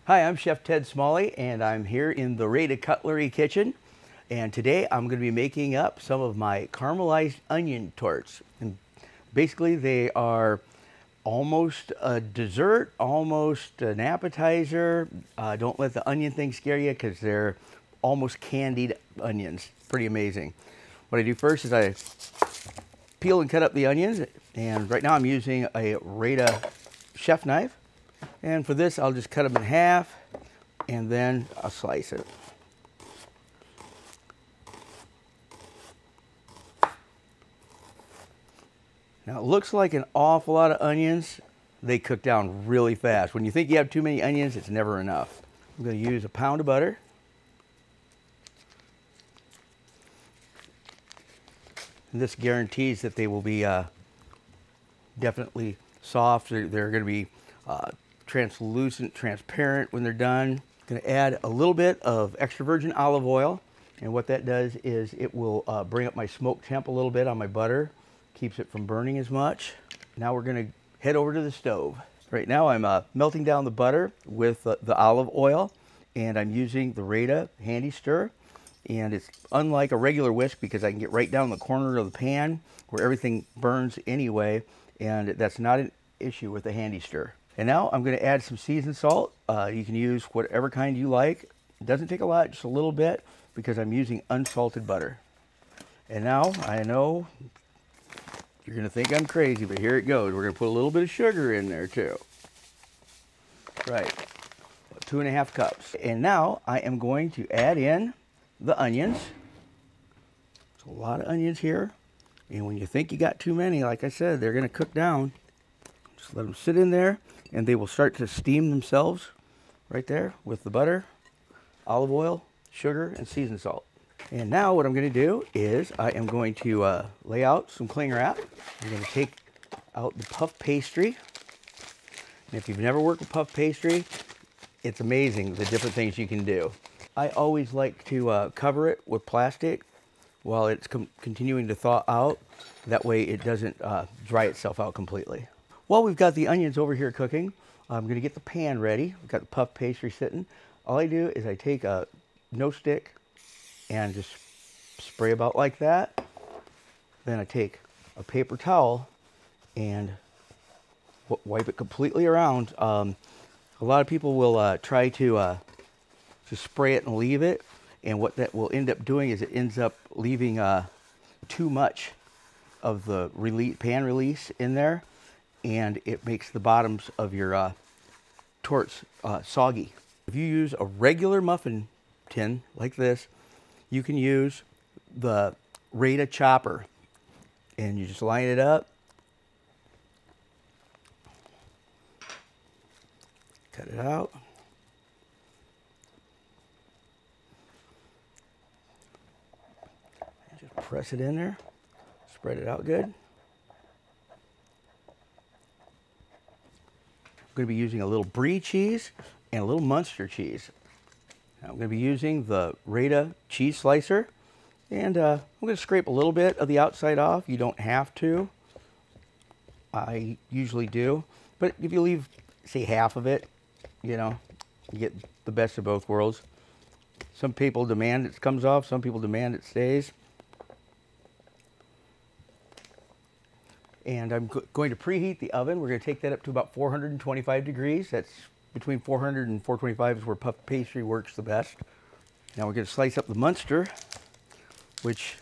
Hi, I'm Chef Ted Smalley, and I'm here in the Rada Cutlery kitchen. And today I'm going to be making up some of my caramelized onion tortes. And basically they are almost a dessert, almost an appetizer. Don't let the onion thing scare you because they're almost candied onions. Pretty amazing. What I do first is I peel and cut up the onions. And right now I'm using a Rada chef knife. And for this, I'll just cut them in half, and then I'll slice it. Now, it looks like an awful lot of onions. They cook down really fast. When you think you have too many onions, it's never enough. I'm going to use a pound of butter. And this guarantees that they will be definitely soft. They're going to be translucent, transparent when they're done. I'm going to add a little bit of extra virgin olive oil, and what that does is it will bring up my smoke temp a little bit on my butter, keeps it from burning as much. Now we're going to head over to the stove. Right now I'm melting down the butter with the olive oil, and I'm using the Rada Handy Stir, and it's unlike a regular whisk because I can get right down the corner of the pan where everything burns anyway, and that's not an issue with the Handy Stir. And now I'm going to add some seasoned salt. You can use whatever kind you like. It doesn't take a lot, just a little bit, because I'm using unsalted butter. And now, I know you're going to think I'm crazy, but here it goes. We're going to put a little bit of sugar in there too. Right, 2½ cups. And now I am going to add in the onions. There's a lot of onions here. And when you think you got too many, like I said, they're going to cook down. Just let them sit in there, and they will start to steam themselves right there with the butter, olive oil, sugar, and seasoned salt. And now what I'm going to do is I am going to lay out some cling wrap. I'm going to take out the puff pastry. And if you've never worked with puff pastry, it's amazing the different things you can do. I always like to cover it with plastic while it's continuing to thaw out. That way it doesn't dry itself out completely. While we've got the onions over here cooking, I'm going to get the pan ready. We've got the puff pastry sitting. All I do is I take a no stick and just spray about like that. Then I take a paper towel and wipe it completely around. A lot of people will try to just spray it and leave it. And what that will end up doing is it ends up leaving too much of the pan release in there. And it makes the bottoms of your tortes soggy. If you use a regular muffin tin like this, you can use the Rada chopper, and you just line it up, cut it out, and just press it in there, spread it out good. I'm going to be using a little Brie cheese and a little Muenster cheese. Now I'm going to be using the Rada cheese slicer, and I'm going to scrape a little bit of the outside off. You don't have to. I usually do, but if you leave, say, half of it, you know, you get the best of both worlds. Some people demand it comes off, some people demand it stays. And I'm going to preheat the oven. We're going to take that up to about 425 degrees. That's between 400 and 425 is where puff pastry works the best. Now we're going to slice up the Muenster, which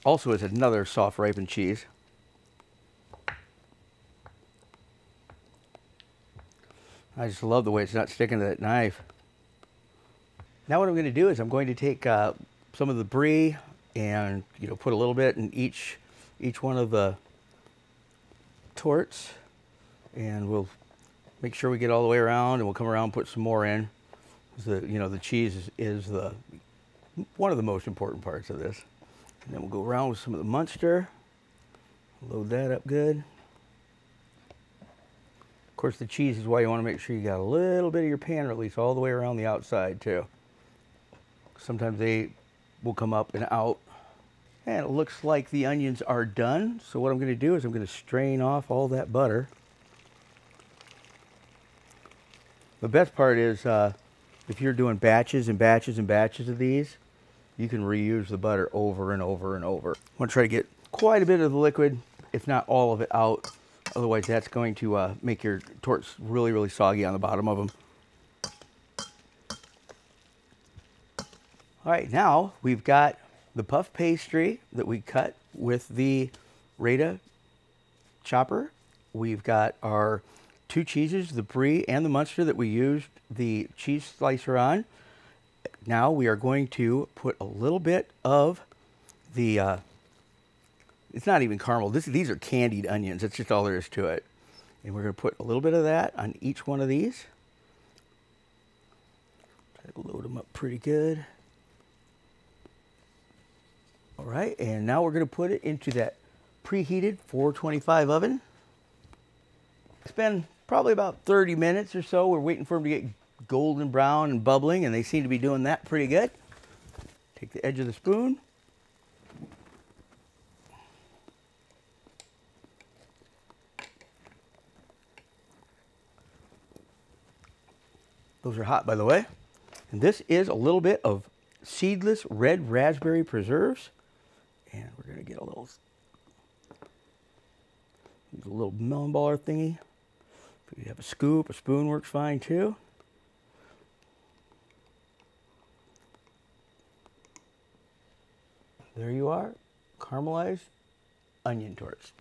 also is another soft ripened cheese. I just love the way it's not sticking to that knife. Now what I'm going to do is I'm going to take some of the Brie and put a little bit in each one of the tortes, and we'll make sure we get all the way around, and we'll come around and put some more in. The cheese is one of the most important parts of this. And then we'll go around with some of the Muenster, load that up good. Of course, the cheese is why you want to make sure you got a little bit of your pan release all the way around the outside too. Sometimes they will come up and out. And it looks like the onions are done. So what I'm going to do is I'm going to strain off all that butter. The best part is if you're doing batches and batches and batches of these, you can reuse the butter over and over and over. I want to try to get quite a bit of the liquid, if not all of it, out. Otherwise, that's going to make your torts really, really soggy on the bottom of them. All right, now we've got the puff pastry that we cut with the Rada chopper. We've got our 2 cheeses, the Brie and the Muenster, that we used the cheese slicer on. Now we are going to put a little bit of the, it's not even caramel, these are candied onions, that's just all there is to it. And we're going to put a little bit of that on each one of these. Try to load them up pretty good. All right, and now we're going to put it into that preheated 425 oven. It's been probably about 30 minutes or so. We're waiting for them to get golden brown and bubbling, and they seem to be doing that pretty good. Take the edge of the spoon. Those are hot, by the way. And this is a little bit of seedless red raspberry preserves. And we're going to get a little melon baller thingy. If you have a scoop, a spoon works fine too. There you are, caramelized onion tortes.